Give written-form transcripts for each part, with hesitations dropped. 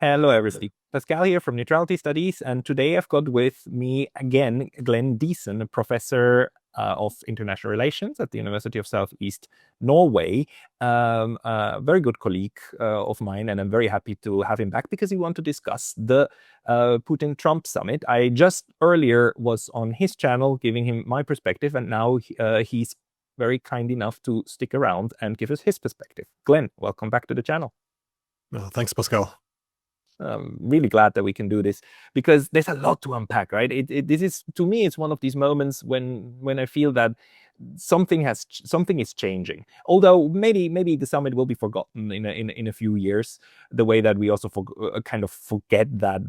Hello, everybody. Pascal here from Neutrality Studies, and today I've got with me again Glenn Deason, a professor of international relations at the University of Southeast Norway. A very good colleague of mine, and I'm very happy to have him back because we want to discuss the Putin-Trump summit. I just earlier was on his channel giving him my perspective, and now he's very kind enough to stick around and give us his perspective. Glenn, welcome back to the channel. Thanks, Pascal. Really glad that we can do this because there's a lot to unpack, right? This is, to me, it's one of these moments when I feel that something is changing. Although maybe the summit will be forgotten in a few years, the way that we also kind of forget that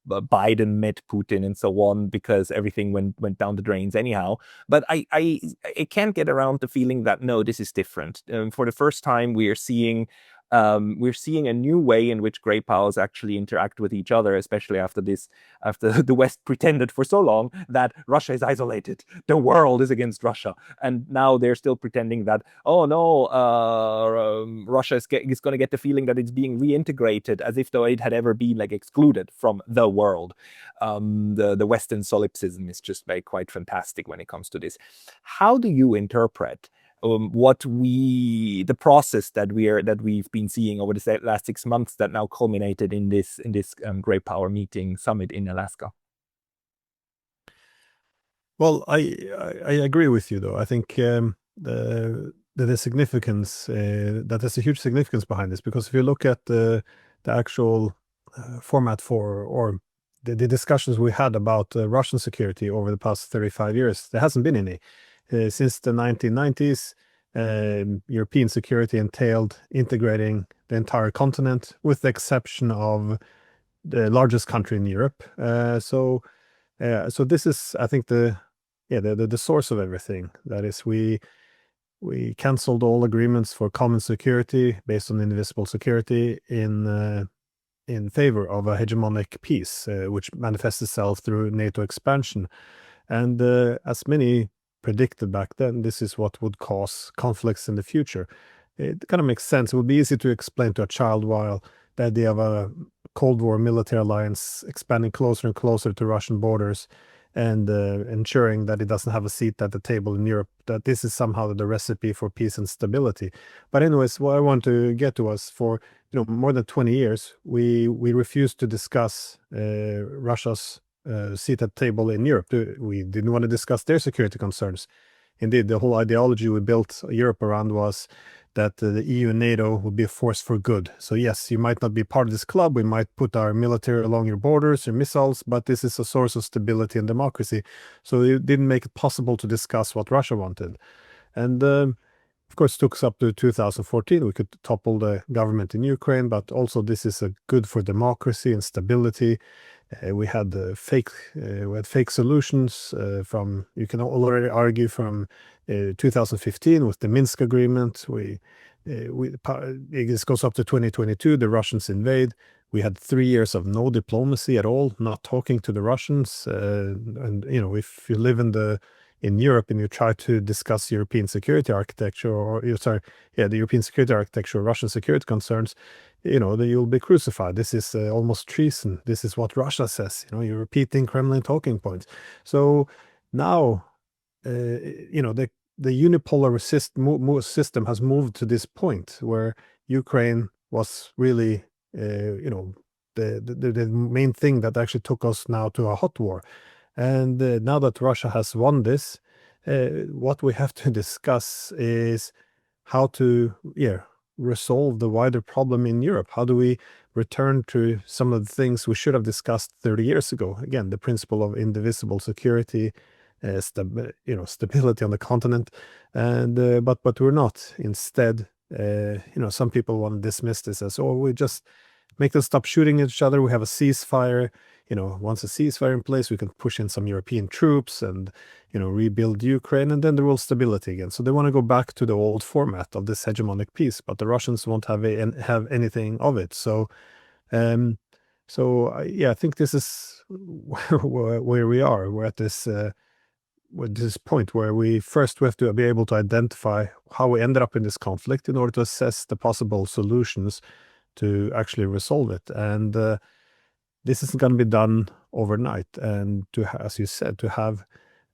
Biden met Putin and so on because everything went down the drains anyhow. But I can't get around the feeling that no, this is different. For the first time, we're seeing a new way in which great powers actually interact with each other, especially after the West pretended for so long that Russia is isolated, the world is against Russia, and now they're still pretending that, oh no, Russia is going to get the feeling that it's being reintegrated, as if though it had ever been like excluded from the world. The Western solipsism is just quite fantastic when it comes to this. How do you interpret the process that we've been seeing over the last 6 months that now culminated in this great power meeting summit in Alaska? Well, I agree with you, though. I think the significance that there's a huge significance behind this, because if you look at the actual format for or the discussions we had about Russian security over the past 35 years, there hasn't been any. Since the 1990s, European security entailed integrating the entire continent, with the exception of the largest country in Europe. So this is, I think, the source of everything. That is, we canceled all agreements for common security based on indivisible security in favor of a hegemonic peace, which manifests itself through NATO expansion. And as many predicted back then, this is what would cause conflicts in the future. It kind of makes sense. It would be easy to explain to a child while the idea of a Cold War military alliance expanding closer and closer to Russian borders and ensuring that it doesn't have a seat at the table in Europe, that this is somehow the recipe for peace and stability. But anyways, what I want to get to was, for more than 20 years, we refused to discuss Russia's seat at the table in Europe. We didn't want to discuss their security concerns. Indeed, the whole ideology we built Europe around was that the EU and NATO would be a force for good. So yes, you might not be part of this club. We might put our military along your borders, your missiles, but this is a source of stability and democracy. So it didn't make it possible to discuss what Russia wanted. And of course, it took us up to 2014. We could topple the government in Ukraine, but also this is a good for democracy and stability. We had fake solutions from, you can already argue, from 2015 with the Minsk agreement. This goes up to 2022. The Russians invade. We had 3 years of no diplomacy at all, not talking to the Russians. And if you live in Europe and you try to discuss European security architecture, the European security architecture, Russian security concerns, you'll be crucified. This is almost treason. This is what Russia says. You're repeating Kremlin talking points. So now, the unipolar system has moved to this point where Ukraine was really, the main thing that actually took us now to a hot war. And now that Russia has won this, what we have to discuss is how to resolve the wider problem in Europe. How do we return to some of the things we should have discussed 30 years ago? Again, the principle of indivisible security, stability on the continent, and but we're not. Instead, some people want to dismiss this as, oh, we just make them stop shooting at each other. We have a ceasefire. Once a ceasefire in place, we can push in some European troops and, rebuild Ukraine, and then there will stability again. So they want to go back to the old format of this hegemonic peace, but the Russians won't have anything of it. So, I think this is where we are. We're at this point where we have to be able to identify how we ended up in this conflict in order to assess the possible solutions to actually resolve it. And this isn't going to be done overnight. And as you said, to have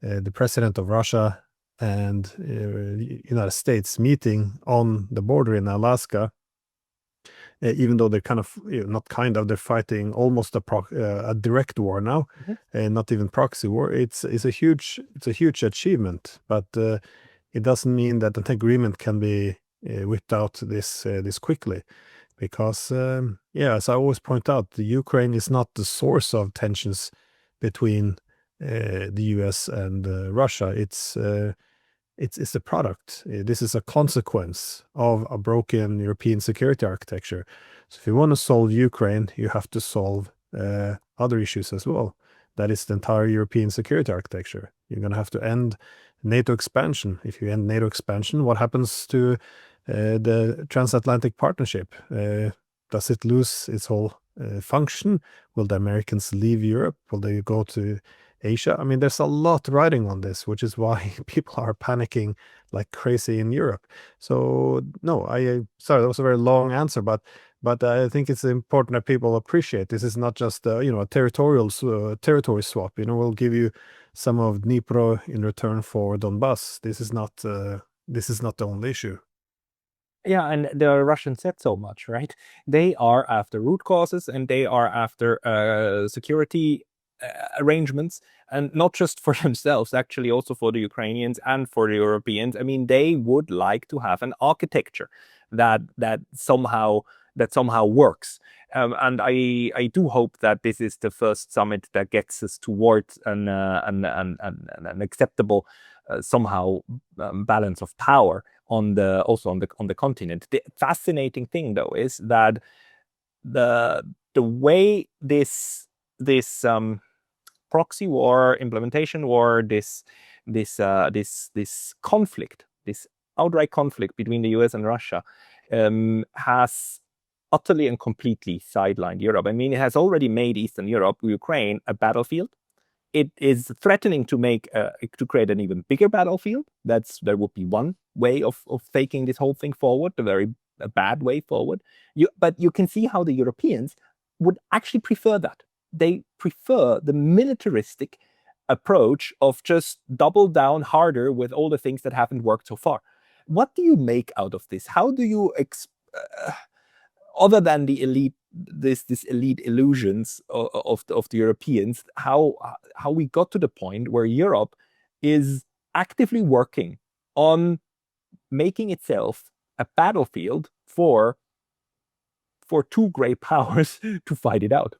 the president of Russia and United States meeting on the border in Alaska, even though they're kind of, not kind of, they're fighting almost a direct war now, not even proxy war. It's a huge achievement, but it doesn't mean that an agreement can be whipped out this quickly, because as I always point out, the Ukraine is not the source of tensions between the U.S. and Russia. It's a product. This is a consequence of a broken European security architecture. So if you want to solve Ukraine, you have to solve other issues as well. That is the entire European security architecture. You're going to have to end NATO expansion. If you end NATO expansion, what happens to the transatlantic partnership? Does it lose its whole function? Will the Americans leave Europe? Will they go to Asia? I mean, there's a lot riding on this, which is why people are panicking like crazy in Europe. So no, sorry, that was a very long answer, but I think it's important that people appreciate this is not just a territory swap. We'll give you some of Dnipro in return for Donbass. This is not the only issue. Yeah, and the Russians said so much, right? They are after root causes, and they are after security arrangements, and not just for themselves, actually also for the Ukrainians and for the Europeans. I mean, they would like to have an architecture that somehow works. And I do hope that this is the first summit that gets us towards an acceptable somehow balance of power on the continent. The fascinating thing, though, is that the way this proxy war, implementation war, this conflict, this outright conflict between the US and Russia, has utterly and completely sidelined Europe. I mean, it has already made Eastern Europe, Ukraine, a battlefield. It is threatening to create an even bigger battlefield. There would be one way of taking this whole thing forward, a bad way forward. But you can see how the Europeans would actually prefer that. They prefer the militaristic approach of just double down harder with all the things that haven't worked so far. What do you make out of this? How do you other than the elite, this elite illusions of the Europeans, how we got to the point where Europe is actively working on making itself a battlefield for two great powers to fight it out?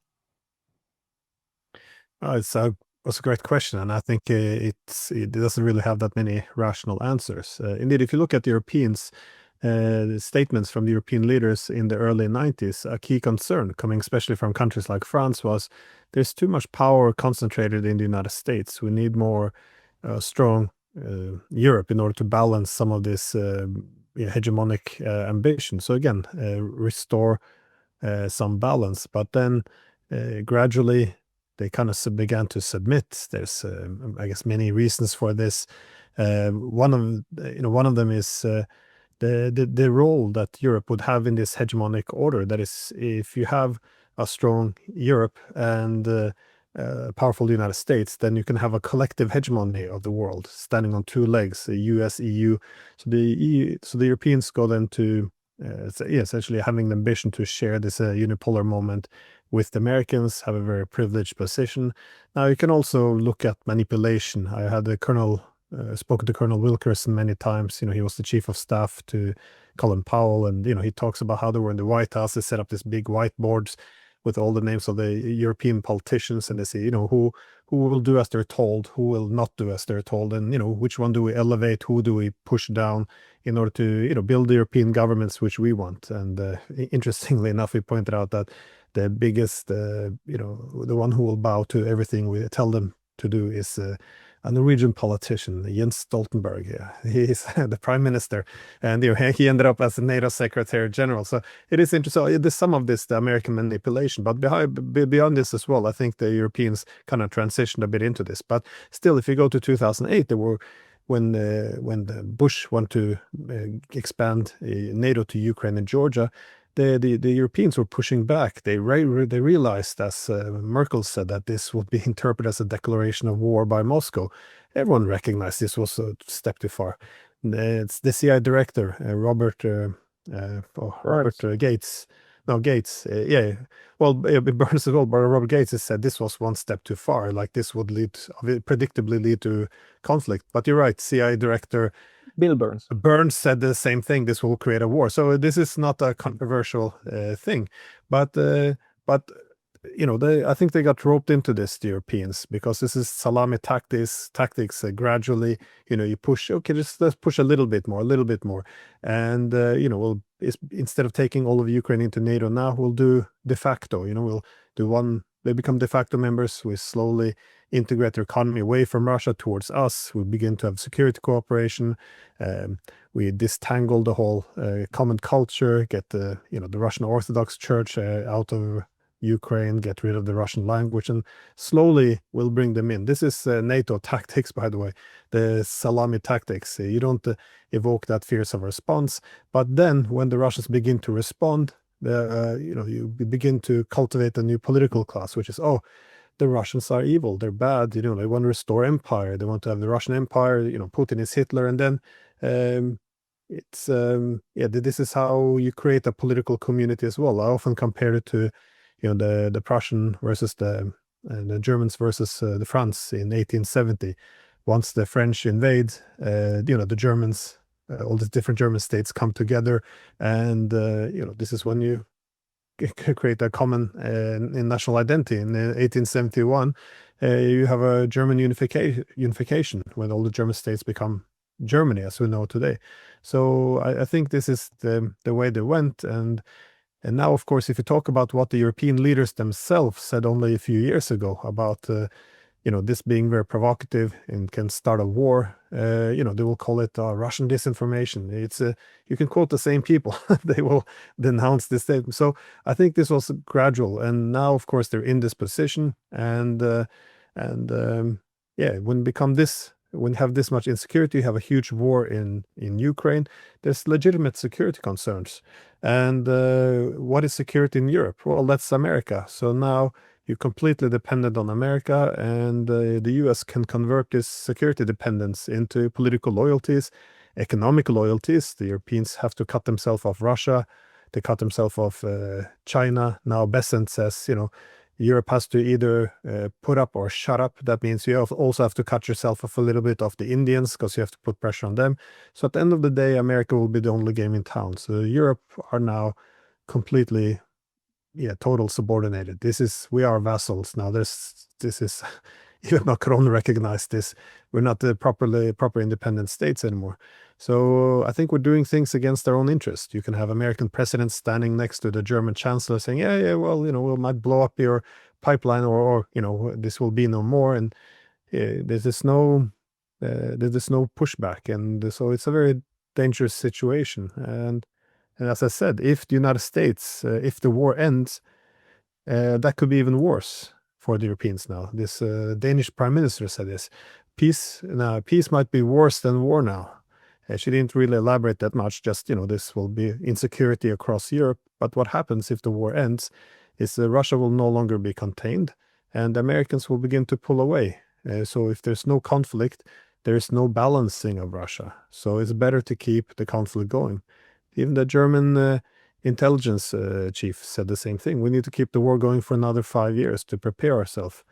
It's a great question, and I think it doesn't really have that many rational answers. Indeed, if you look at the Europeans, the statements from the European leaders in the early 90s, a key concern coming especially from countries like France was there's too much power concentrated in the United States. We need more strong Europe in order to balance some of this hegemonic ambition. So again, restore some balance. But then gradually they kind of began to submit. There's, I guess, many reasons for this. One of them is the role that Europe would have in this hegemonic order. That is, if you have a strong Europe and a powerful United States, then you can have a collective hegemony of the world, standing on two legs: the U.S., EU. So the Europeans go then to essentially having the ambition to share this unipolar moment with the Americans, have a very privileged position. Now you can also look at manipulation. I had the Colonel. Spoken to Colonel Wilkerson many times. He was the chief of staff to Colin Powell, and he talks about how they were in the White House. They set up this big whiteboards with all the names of the European politicians, and they say, who will do as they're told, who will not do as they're told, and which one do we elevate, who do we push down in order to build the European governments which we want. And interestingly enough, he pointed out that the biggest, the one who will bow to everything we tell them to do is a Norwegian politician, Jens Stoltenberg. Yeah, he's the prime minister, and he ended up as the NATO secretary general. So it is interesting. There's some of this, the American manipulation, but beyond this as well, I think the Europeans kind of transitioned a bit into this. But still, if you go to 2008, there were when the Bush wanted to expand NATO to Ukraine and Georgia, the Europeans were pushing back. They realized, as Merkel said, that this would be interpreted as a declaration of war by Moscow. Everyone recognized this was a step too far. It's the CIA director, Robert Gates. No, Gates. Yeah. Well, Burns as well, but Robert Gates has said this was one step too far. Like this would predictably lead to conflict. But you're right, CIA director Bill Burns. Burns said the same thing. This will create a war. So this is not a controversial thing, but I think they got roped into this, the Europeans, because this is salami tactics. Gradually, you push. Okay, let's push a little bit more, and instead of taking all of Ukraine into NATO now, we'll do de facto. We'll do one. They become de facto members. We slowly integrate their economy away from Russia towards us. We begin to have security cooperation. We distangle the whole common culture, get the Russian Orthodox Church out of Ukraine, get rid of the Russian language, and slowly we'll bring them in. This is NATO tactics, by the way, the salami tactics. You don't evoke that fierce of a response, but then when the Russians begin to respond, you begin to cultivate a new political class, which is, the Russians are evil, they're bad, they want to restore empire, they want to have the Russian empire, Putin is Hitler, and then this is how you create a political community as well. I often compare it to the Prussian versus the Germans versus the France in 1870. Once the French invade, the Germans, all the different German states come together, and this is when you create a common national identity. In 1871, you have a German unification when all the German states become Germany as we know today. So I think this is the way they went, and now, of course, if you talk about what the European leaders themselves said only a few years ago about this being very provocative and can start a war, they will call it Russian disinformation. It's you can quote the same people. They will denounce this statement. So I think this was gradual, and now, of course, they're in this position, and when you have this much insecurity, you have a huge war in Ukraine. There's legitimate security concerns, and what is security in Europe? Well, that's America. So now you're completely dependent on America, and the US can convert this security dependence into political loyalties, economic loyalties. The Europeans have to cut themselves off Russia. They cut themselves off China. Now Besant says, Europe has to either put up or shut up. That means you also have to cut yourself off a little bit of the Indians because you have to put pressure on them. So at the end of the day, America will be the only game in town. So Europe are now completely total subordinated. We are vassals now. This is even Macron recognized this. We're not the proper independent states anymore. So I think we're doing things against our own interest. You can have American presidents standing next to the German chancellor saying, well, we might blow up your pipeline, or this will be no more. And there's no pushback, and so it's a very dangerous situation. And as I said, if the United States, if the war ends, that could be even worse for the Europeans now. This Danish prime minister said this. Peace might be worse than war now. She didn't really elaborate that much, just, this will be insecurity across Europe. But what happens if the war ends is Russia will no longer be contained, and the Americans will begin to pull away. So if there's no conflict, there's no balancing of Russia. So it's better to keep the conflict going. Even the German intelligence chief said the same thing. We need to keep the war going for another 5 years to prepare ourselves.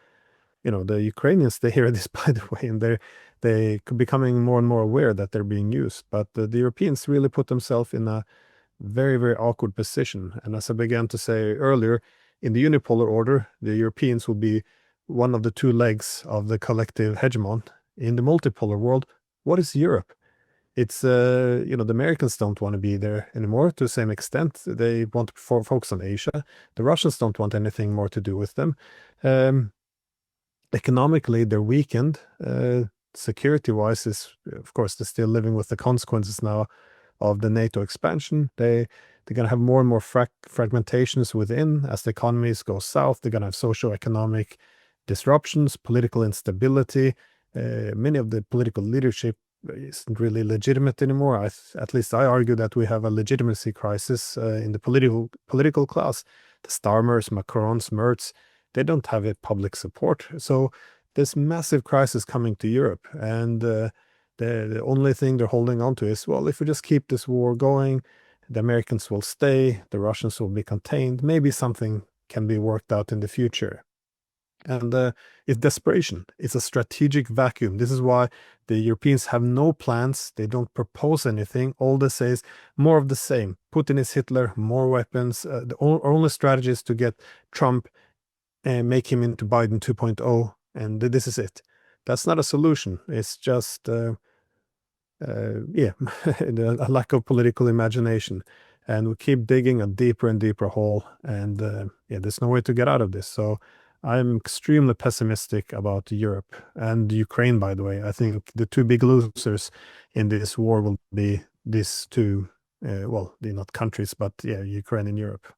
The Ukrainians, they hear this, by the way, and they becoming more and more aware that they're being used. But the Europeans really put themselves in a very, very awkward position. And as I began to say earlier, in the unipolar order, the Europeans will be one of the two legs of the collective hegemon. In the multipolar world, what is Europe? It's, the Americans don't want to be there anymore to the same extent. They want to focus on Asia. The Russians don't want anything more to do with them. Economically, they're weakened. Security-wise, of course, they're still living with the consequences now of the NATO expansion. They're going to have more and more fragmentations within. As the economies go south, they're going to have socio-economic disruptions, political instability. Many of the political leadership isn't really legitimate anymore. At least I argue that we have a legitimacy crisis in the political class. The Starmers, Macrons, Merz, they don't have a public support. So this massive crisis coming to Europe, and the only thing they're holding on to is, well, if we just keep this war going, the Americans will stay, the Russians will be contained, maybe something can be worked out in the future. And it's desperation. It's a strategic vacuum. This is why the Europeans have no plans. They don't propose anything. All they say is more of the same. Putin is Hitler, more weapons. The only strategy is to get Trump and make him into Biden 2.0, and this is it. That's not a solution. It's just yeah, a lack of political imagination. And we keep digging a deeper and deeper hole, and yeah, there's no way to get out of this. So I'm extremely pessimistic about Europe and Ukraine, by the way. I think the two big losers in this war will be these two, well, they're not countries, but yeah, Ukraine and Europe.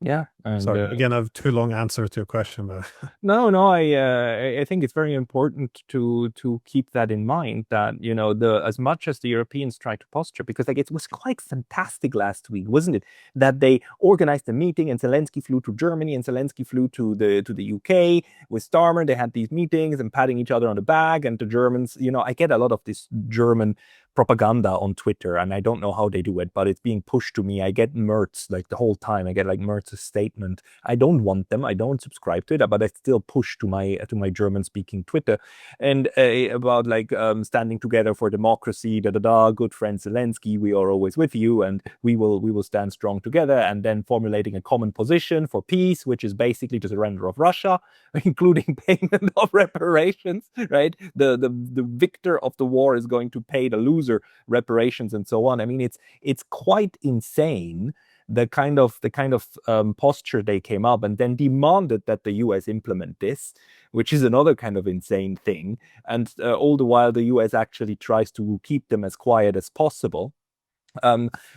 Yeah, and Sorry, again, I have too long answer to your question, but no, I think it's very important to keep that in mind, that the as much as the Europeans try to posture, because like it was quite fantastic last week, wasn't it? That they organized a meeting and Zelensky flew to Germany and Zelensky flew to the UK with Starmer. They had these meetings and patting each other on the back, and the Germans, I get a lot of this German propaganda on Twitter, and I don't know how they do it, but it's being pushed to me. I get Merz like the whole time. I get like Merz's statement. I don't want them. I don't subscribe to it, but I still push to my German-speaking Twitter, and about like standing together for democracy. Good friend Zelensky, we are always with you, and we will stand strong together. And then formulating a common position for peace, which is basically the surrender of Russia, including payment of reparations. Right, the victor of the war is going to pay the loser reparations and so on. I mean, it's quite insane the kind of posture they came up, and then demanded that the US implement this, which is another kind of insane thing. And all the while, the US actually tries to keep them as quiet as possible.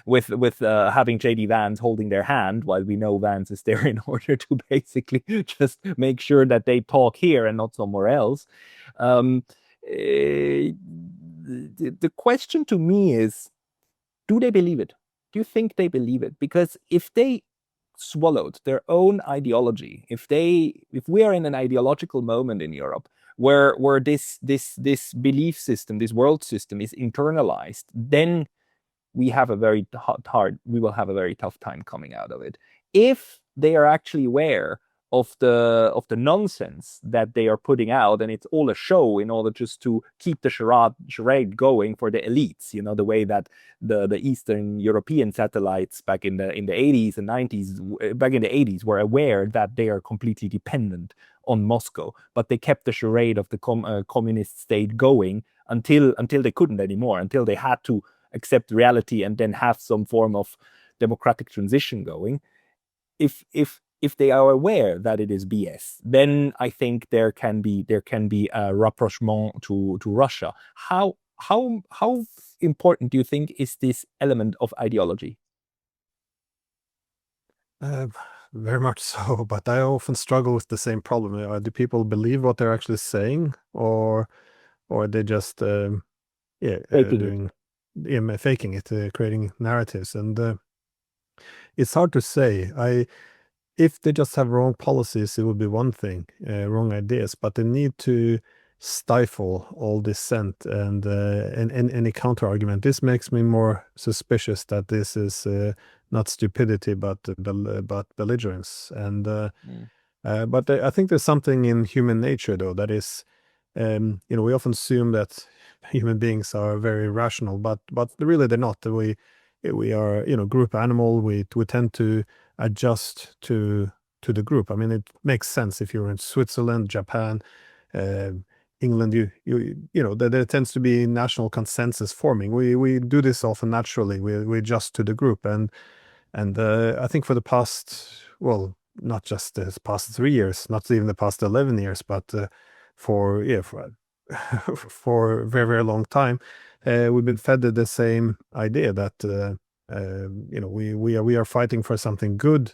With having JD Vance holding their hand, while we know Vance is there in order to basically just make sure that they talk here and not somewhere else. The question to me is, do they believe it? Do you think they believe it? Because if they swallowed their own ideology, if we are in an ideological moment in Europe where this belief system, this world system is internalized, then we will have a very tough time coming out of it. If they are actually aware of the nonsense that they are putting out, and it's all a show in order just to keep the charade going for the elites, the way that the Eastern European satellites back in the 80s and 90s, back in the 80s, were aware that they are completely dependent on Moscow, but they kept the charade of the communist state going until they couldn't anymore, until they had to accept reality and then have some form of democratic transition going. If they are aware that it is BS, then I think there can be a rapprochement to Russia. How important do you think is this element of ideology? Very much so, but I often struggle with the same problem. Do people believe what they're actually saying, or they just Faking faking it, creating narratives, and it's hard to say. If they just have wrong policies, it would be one thing, wrong ideas, but they need to stifle all dissent and any counter argument. This makes me more suspicious that this is not stupidity, but belligerence. And but I think there's something in human nature, though, that is, we often assume that human beings are very rational, but really they're not. We are, group animal. We tend to adjust to the group. I mean, it makes sense if you're in Switzerland, Japan, England. There tends to be national consensus forming. We do this often naturally. We adjust to the group, and I think for the past, well, not just the past 3 years, not even the past 11 years, but for for a very, very long time, we've been fed the same idea that we are fighting for something good,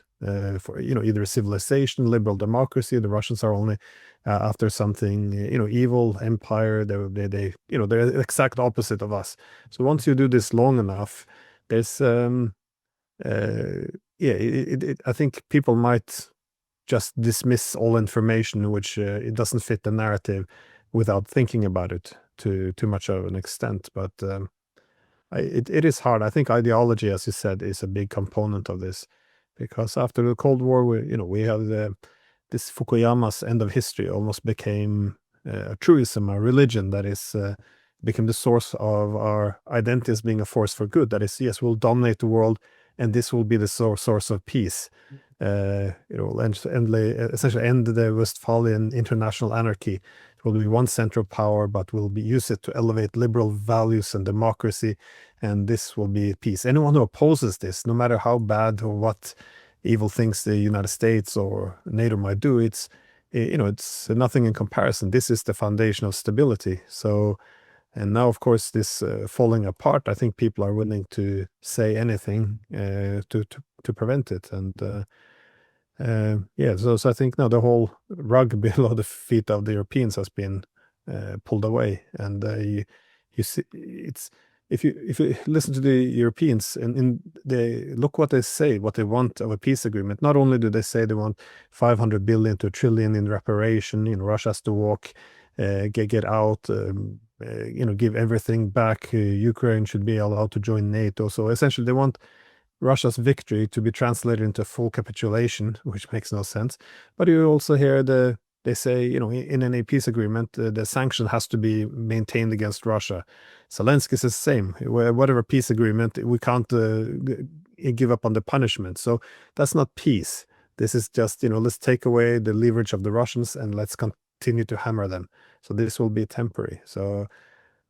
for either civilization, liberal democracy. The Russians are only after something evil, empire. They're the exact opposite of us. So once you do this long enough, there's yeah, I think people might just dismiss all information which it doesn't fit the narrative without thinking about it to too much of an extent. But it is hard. I think ideology, as you said, is a big component of this, because after the Cold War, we have this Fukuyama's end of history almost became a truism, a religion that is became the source of our identity as being a force for good. That is, yes, we'll dominate the world, and this will be the source of peace. Essentially end the Westphalian international anarchy. It will be one central power, but we'll use it to elevate liberal values and democracy, and this will be peace. Anyone who opposes this, no matter how bad or what evil things the United States or NATO might do, it's nothing in comparison. This is the foundation of stability. So, and now, of course, this falling apart, I think people are willing to say anything to prevent it. And so I think now the whole rug below the feet of the Europeans has been pulled away, and you see if you listen to the Europeans and they look what they say, what they want of a peace agreement. Not only do they say they want 500 billion to a trillion in reparation, Russia has to walk, get out, give everything back. Ukraine should be allowed to join NATO. So essentially, they want Russia's victory to be translated into full capitulation, which makes no sense. But you also hear they say, in any peace agreement, the sanction has to be maintained against Russia. Zelensky says the same. Whatever peace agreement, we can't give up on the punishment. So that's not peace. This is just, let's take away the leverage of the Russians and let's continue to hammer them. So this will be temporary. So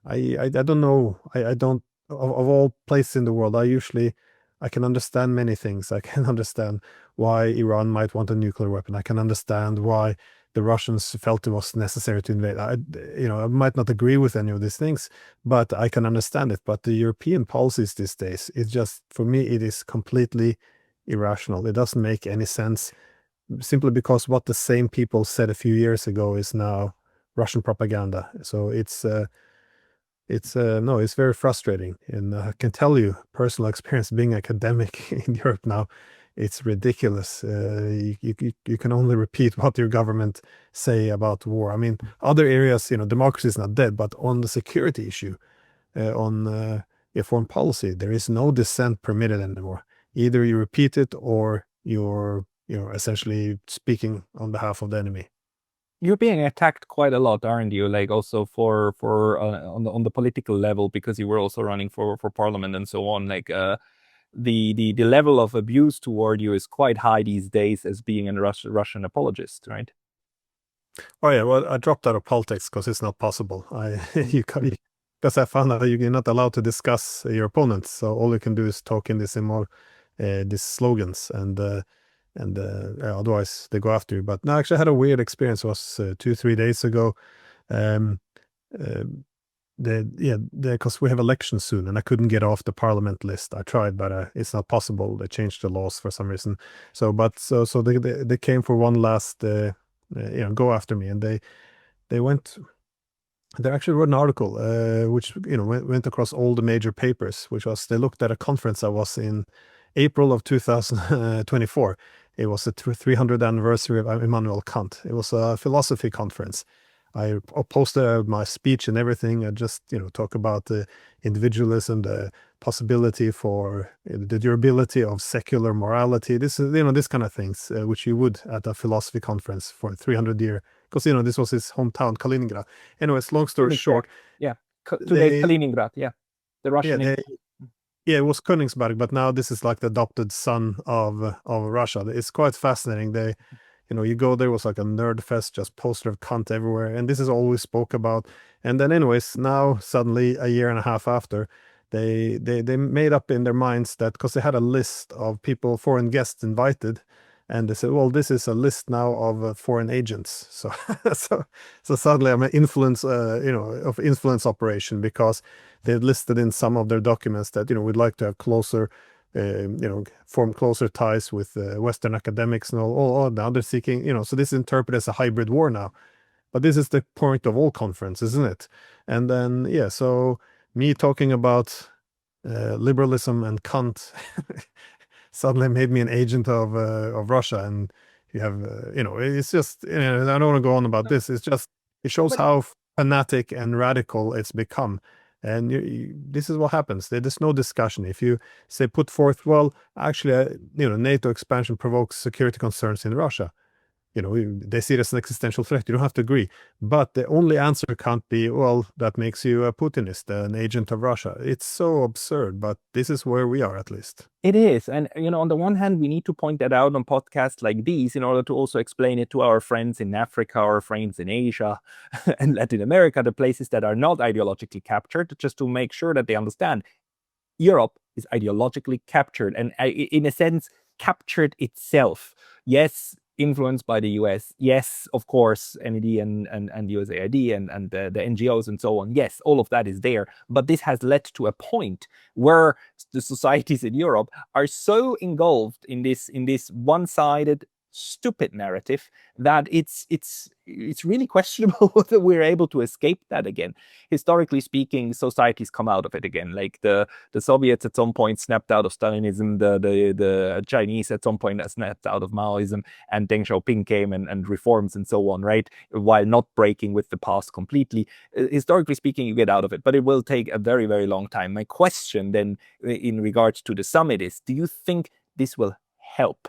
I don't know. I don't, of all places in the world, I can understand many things. I can understand why Iran might want a nuclear weapon. I can understand why the Russians felt it was necessary to invade. I might not agree with any of these things, but I can understand it. But the European policies these days, it's just, for me, it is completely irrational. It doesn't make any sense, simply because what the same people said a few years ago is now Russian propaganda. So it's very frustrating, and I can tell you personal experience being academic in Europe now, it's ridiculous. You can only repeat what your government say about war. I mean, other areas, democracy is not dead, but on the security issue, on foreign policy, there is no dissent permitted anymore. Either you repeat it or you're essentially speaking on behalf of the enemy. You're being attacked quite a lot, aren't you? Like also for on the political level, because you were also running for parliament and so on. Like the level of abuse toward you is quite high these days as being a Russian apologist, right? Oh yeah, well, I dropped out of politics because it's not possible. Because I found out that you're not allowed to discuss your opponents, so all you can do is talk in these slogans, and otherwise they go after you. But no, actually, I had a weird experience. It was 2-3 days ago. Um, uh, because we have elections soon, and I couldn't get off the parliament list. I tried, but it's not possible. They changed the laws for some reason. So they came for one last go after me, and they went. They actually wrote an article, which went across all the major papers, which was they looked at a conference I was in April of 2024. It was the 300th anniversary of Immanuel Kant. It was a philosophy conference. I posted my speech and everything. I just talk about the individualism, the possibility for the durability of secular morality. This is this kind of things, which you would at a philosophy conference for 300 year, because this was his hometown, Kaliningrad. Anyways, long story short, yeah, today Kaliningrad, yeah, the Russian. It was Königsberg, but now this is like the adopted son of Russia. It's quite fascinating. You go there, was like a nerd fest, just poster of Kant everywhere, and this is all we spoke about. And then, anyways, now suddenly a year and a half after, they made up in their minds that, because they had a list of people, foreign guests invited, and they said, well, this is a list now of foreign agents. So so suddenly I'm an influence of influence operation, because they listed in some of their documents that we'd like to have closer form closer ties with Western academics and all. Now they're seeking, so this is interpreted as a hybrid war now. But this is the point of all conferences, isn't it? And then, yeah, so me talking about liberalism and Kant suddenly made me an agent of Russia. And you have, it's just, I don't want to go on about this. It's just, it shows But how fanatic and radical it's become. And this is what happens. There's no discussion. If you say put forth, well, actually, NATO expansion provokes security concerns in Russia. They see it as an existential threat. You don't have to agree. But the only answer can't be, well, that makes you a Putinist, an agent of Russia. It's so absurd, but this is where we are, at least. it is. And, on the one hand, we need to point that out on podcasts like these in order to also explain it to our friends in Africa, our friends in Asia and Latin America, the places that are not ideologically captured, just to make sure that they understand Europe is ideologically captured and, in a sense, captured itself. Yes, influenced by the US. Yes, of course, NED and USAID and the NGOs and so on. Yes, all of that is there. But this has led to a point where the societies in Europe are so engulfed in this one-sided, stupid narrative that it's really questionable whether we're able to escape that again. Historically speaking, societies come out of it again. Like the Soviets at some point snapped out of Stalinism, the Chinese at some point snapped out of Maoism, and Deng Xiaoping came and reforms and so on, right? While not breaking with the past completely. Historically speaking, you get out of it, but it will take a very, very long time. My question then in regards to the summit is, do you think this will help?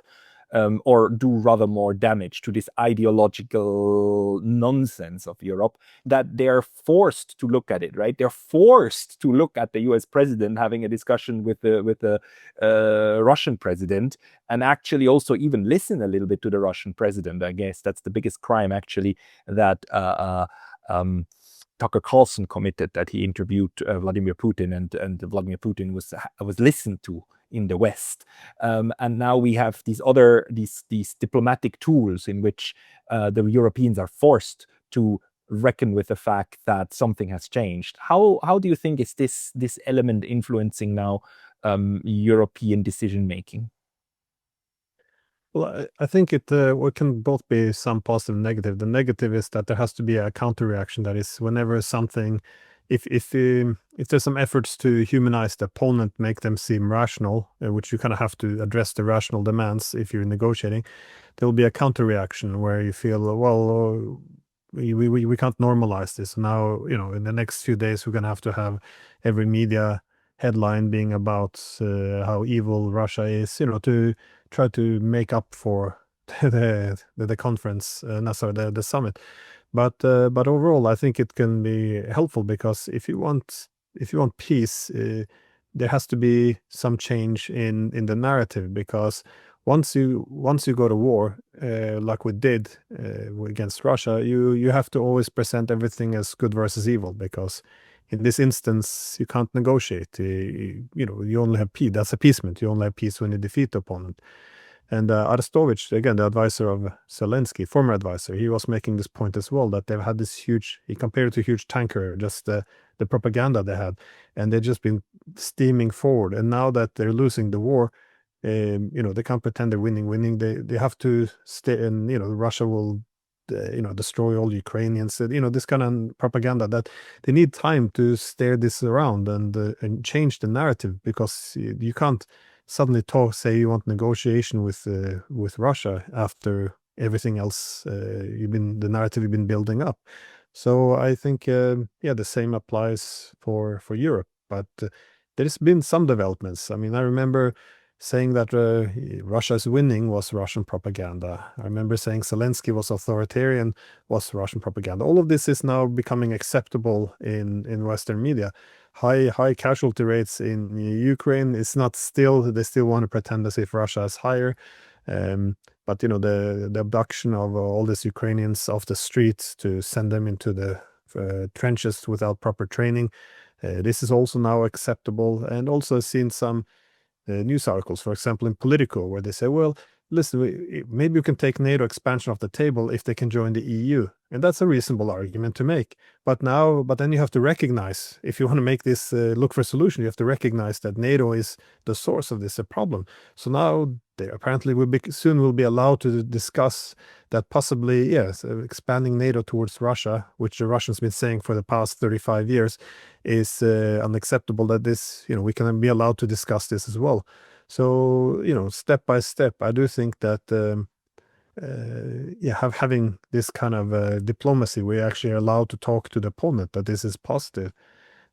Or do rather more damage to this ideological nonsense of Europe, that they're forced to look at it, right? They're forced to look at the US president having a discussion with the Russian president, and actually also even listen a little bit to the Russian president. I guess that's the biggest crime, actually, that Tucker Carlson committed, that he interviewed Vladimir Putin, and Vladimir Putin was listened to in the West. And now we have these diplomatic tools in which the Europeans are forced to reckon with the fact that something has changed. How do you think is this element influencing now European decision making? Well, I think it can both be some positive and negative. The negative is that there has to be a counter reaction. That is, whenever something, if there's some efforts to humanize the opponent, make them seem rational, which you kind of have to address the rational demands if you're negotiating, there will be a counter reaction where you feel, well, we can't normalize this now. In the next few days, we're going to have every media headline being about how evil Russia is, to try to make up for the conference, the summit. But overall, I think it can be helpful, because if you want peace, there has to be some change in the narrative, because once you go to war, like we did against Russia, you have to always present everything as good versus evil, because in this instance you can't negotiate. You only have peace. That's appeasement. You only have peace when you defeat the opponent. And Arestovich, again, the advisor of Zelensky, former advisor, he was making this point as well, that they've had this huge, he compared it to a huge tanker, just the propaganda they had, and they've just been steaming forward. And now that they're losing the war, they can't pretend they're winning. They have to stay, and Russia will destroy all Ukrainians. This kind of propaganda, that they need time to steer this around and change the narrative, because you can't suddenly say you want negotiation with Russia after everything else the narrative you've been building up. So I think the same applies for Europe. But there's been some developments. I mean, I remember saying that Russia is winning was Russian propaganda. I remember saying Zelensky was authoritarian was Russian propaganda. All of this is now becoming acceptable in Western media. High casualty rates in Ukraine is not still, they still want to pretend as if Russia is higher. But the abduction of all these Ukrainians off the streets to send them into the trenches without proper training, this is also now acceptable. And also seen some news articles, for example, in Politico, where they say, well, listen, maybe you can take NATO expansion off the table if they can join the EU. And that's a reasonable argument to make. But then you have to recognize, if you want to make this look for a solution, you have to recognize that NATO is the source of this problem. So now they apparently soon will be allowed to discuss that possibly, yes, expanding NATO towards Russia, which the Russians been saying for the past 35 years, is unacceptable. That this, we can be allowed to discuss this as well. So, step by step, I do think that having this kind of diplomacy, we actually are allowed to talk to the opponent, that this is positive.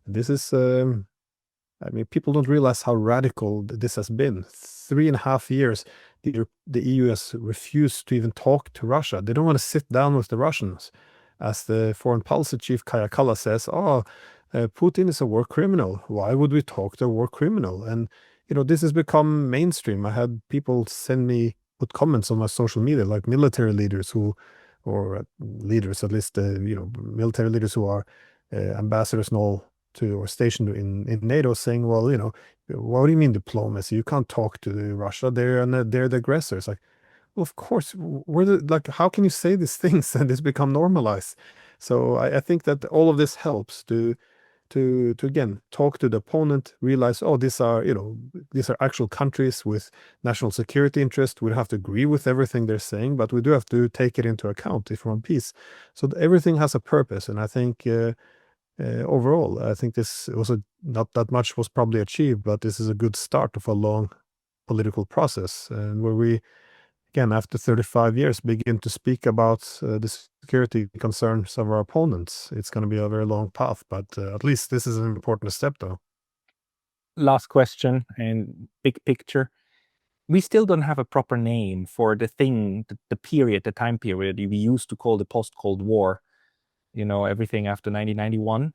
This is, I mean, people don't realize how radical this has been. 3.5 years, the EU has refused to even talk to Russia. They don't want to sit down with the Russians. As the foreign policy chief Kaja Kallas says, Putin is a war criminal. Why would we talk to a war criminal? And, this has become mainstream. I had people put comments on my social media, like military leaders or leaders, at least, military leaders who are ambassadors and all or stationed in NATO, saying, well, what do you mean diplomacy? You can't talk to Russia. They're the aggressors. Like, well, of course, how can you say these things and this become normalized? So I think that all of this helps to again talk to the opponent, realize, these are actual countries with national security interest. We don't have to agree with everything they're saying, but we do have to take it into account if we want peace. So everything has a purpose, and I think overall, I think this also not that much was probably achieved, but this is a good start of a long political process, and where we, again, after 35 years, begin to speak about the security concerns of our opponents. It's going to be a very long path, but at least this is an important step, though. Last question and big picture. We still don't have a proper name for the thing, the time period we used to call the post-Cold War. Everything after 1991.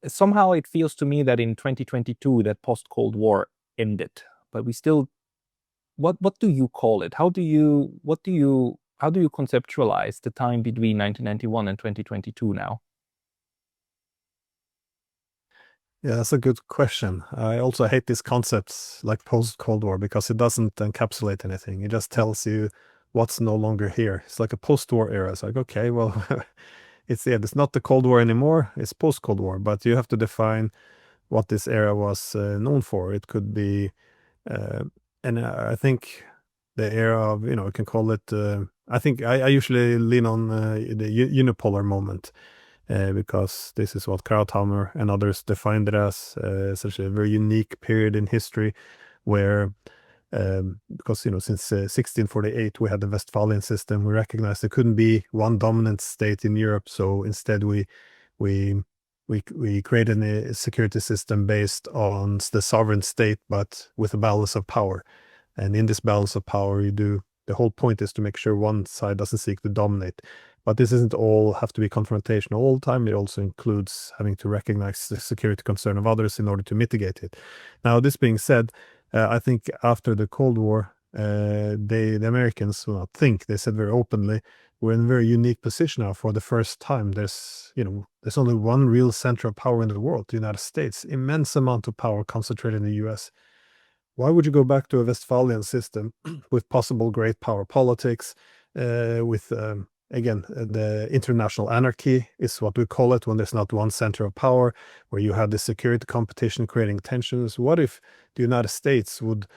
Somehow it feels to me that in 2022 that post-Cold War ended, but we still. What do you call it? How do you conceptualize the time between 1991 and 2022 now? Yeah, that's a good question. I also hate these concepts like post-Cold War because it doesn't encapsulate anything. It just tells you what's no longer here. It's like a post-war era. It's like, okay, well, it's not the Cold War anymore. It's post-Cold War, but you have to define what this era was known for. It could be, and I think the era of, we can call it, I think I usually lean on the unipolar moment. Because this is what Krauthammer and others defined it as, essentially a very unique period in history where, because, since 1648 we had the Westphalian system, we recognized there couldn't be one dominant state in Europe. So instead we created a security system based on the sovereign state, but with a balance of power. And in this balance of power, the whole point is to make sure one side doesn't seek to dominate. But this isn't all have to be confrontational all the time. It also includes having to recognize the security concern of others in order to mitigate it. Now, this being said, I think after the Cold War, the Americans, they said very openly, we're in a very unique position now. For the first time, there's only one real center of power in the world, the United States. Immense amount of power concentrated in the US. Why would you go back to a Westphalian system with possible great power politics, with again, the international anarchy is what we call it when there's not one center of power, where you have the security competition creating tensions? What if the United States would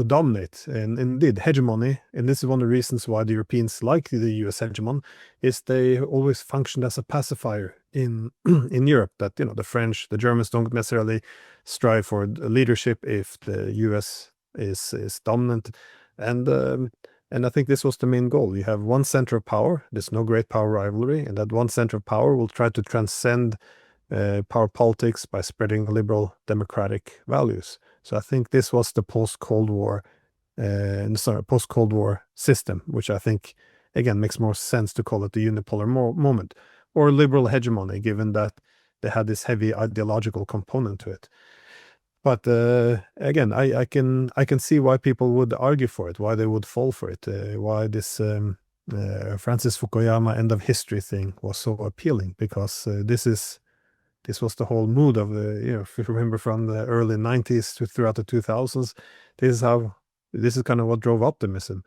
dominate? And indeed, hegemony, and this is one of the reasons why the Europeans like the US hegemon, is they always functioned as a pacifier in in Europe. That the French, the Germans don't necessarily strive for leadership if the US is dominant, and I think this was the main goal. You have one center of power. There's no great power rivalry, and that one center of power will try to transcend power politics by spreading liberal democratic values. So I think this was the post-Cold War, post-Cold War system, which I think again makes more sense to call it the unipolar moment or liberal hegemony, given that they had this heavy ideological component to it. But again, I can see why people would argue for it, why they would fall for it, why this Francis Fukuyama end of history thing was so appealing, because this was the whole mood of the, if you remember from the early 90s to throughout the 2000s, this is kind of what drove optimism.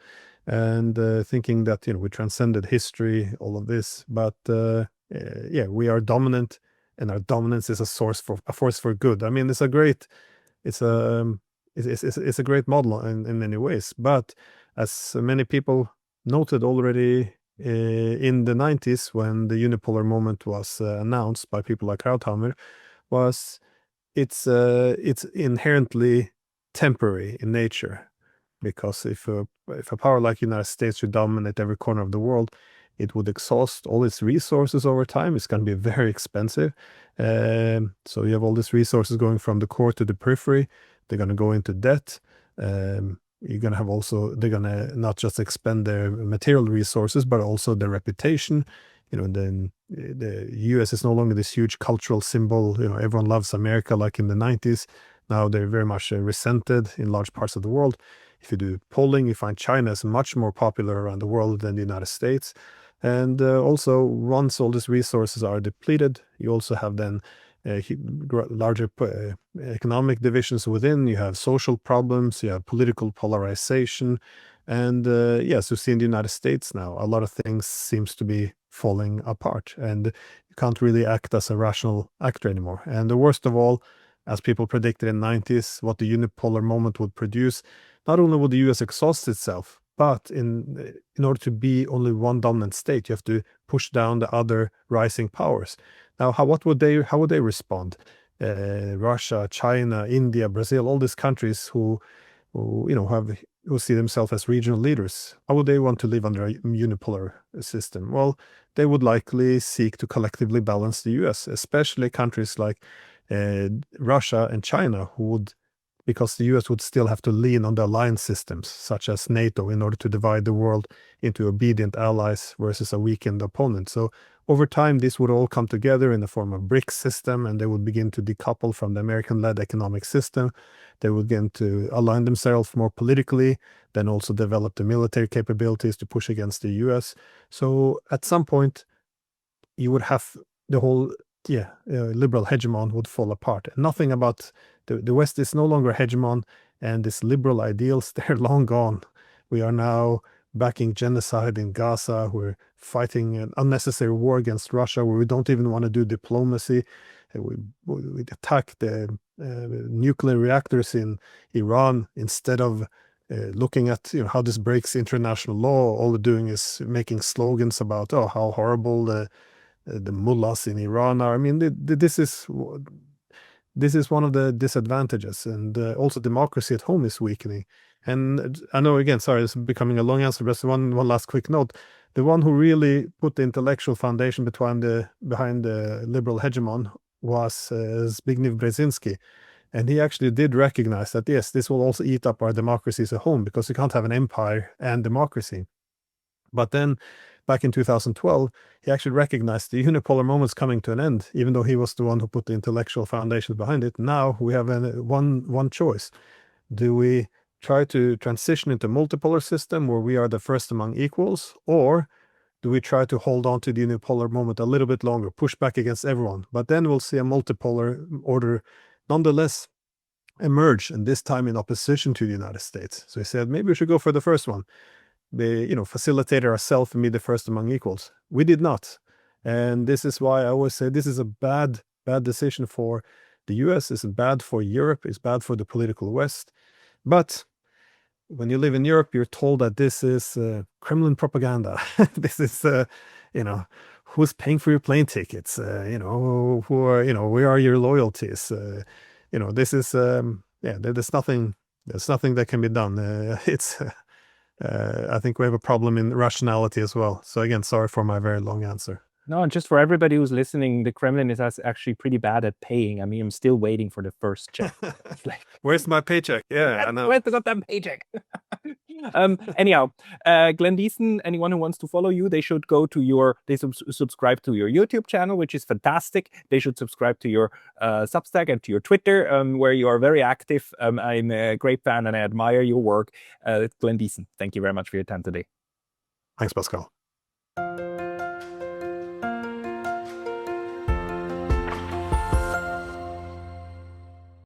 and thinking that we transcended history, all of this. But yeah, we are dominant, and our dominance is a force for good. I mean, it's a great it's a it's a great model in many ways. But as many people noted already in the 90s, when the unipolar moment was announced by people like Krauthammer, was it's inherently temporary in nature, because if a power like United States should dominate every corner of the world, it would exhaust all its resources over time. It's going to be very expensive. So you have all these resources going from the core to the periphery. They're going to go into debt. You're going to have also, they're going to not just expend their material resources, but also their reputation. Then the US is no longer this huge cultural symbol. Everyone loves America like in the 90s. Now they're very much resented in large parts of the world. If you do polling, you find China is much more popular around the world than the United States. And also, once all these resources are depleted, you also have then larger economic divisions within. You have social problems, you have political polarization. And yes, you see in the United States now, a lot of things seems to be falling apart, and you can't really act as a rational actor anymore. And the worst of all, as people predicted in the 90s, what the unipolar moment would produce, not only would the US exhaust itself, but in order to be only one dominant state, you have to push down the other rising powers. Now, how would they respond? Russia, China, India, Brazil, all these countries who see themselves as regional leaders, how would they want to live under a unipolar system? Well, they would likely seek to collectively balance the US, especially countries like Russia and China, because the US would still have to lean on the alliance systems, such as NATO, in order to divide the world into obedient allies versus a weakened opponent. So over time, this would all come together in the form of BRICS system, and they would begin to decouple from the American-led economic system. They would begin to align themselves more politically, then also develop the military capabilities to push against the US. So at some point, you would have the whole liberal hegemon would fall apart. And nothing about the West is no longer hegemon, and these liberal ideals, they're long gone. We are now backing genocide in Gaza. We're fighting an unnecessary war against Russia, where we don't even want to do diplomacy. We attack the nuclear reactors in Iran instead of looking at how this breaks international law. All they're doing is making slogans about how horrible the mullahs in Iran are. I mean, this is one of the disadvantages, and also democracy at home is weakening. And I know, again, sorry, it's becoming a long answer, but one last quick note. The one who really put the intellectual foundation behind the liberal hegemon was Zbigniew Brzezinski. And he actually did recognize that, yes, this will also eat up our democracies at home, because you can't have an empire and democracy. But then back in 2012, he actually recognized the unipolar moment's coming to an end, even though he was the one who put the intellectual foundations behind it. Now we have one choice. Do we try to transition into a multipolar system where we are the first among equals, or do we try to hold on to the unipolar moment a little bit longer, push back against everyone? But then we'll see a multipolar order nonetheless emerge, and this time in opposition to the United States. So he said, maybe we should go for the first one. Facilitate ourselves and be the first among equals. We did not. And this is why I always say this is a bad decision for the US. It's bad for Europe. It's bad for the political West. But when you live in Europe, you're told that this is Kremlin propaganda. This is, who's paying for your plane tickets? Where are your loyalties? This is, there's nothing that can be done. I think we have a problem in rationality as well. So again, sorry for my very long answer. No, and just for everybody who's listening, the Kremlin is actually pretty bad at paying. I mean, I'm still waiting for the first check. Where's my paycheck? Yeah, I know. Where's the goddamn paycheck? Anyhow, Glenn Deason, anyone who wants to follow you, they should go to subscribe to your YouTube channel, which is fantastic. They should subscribe to your Substack and to your Twitter, where you are very active. I'm a great fan and I admire your work. Glenn Deason, thank you very much for your time today. Thanks, Pascal.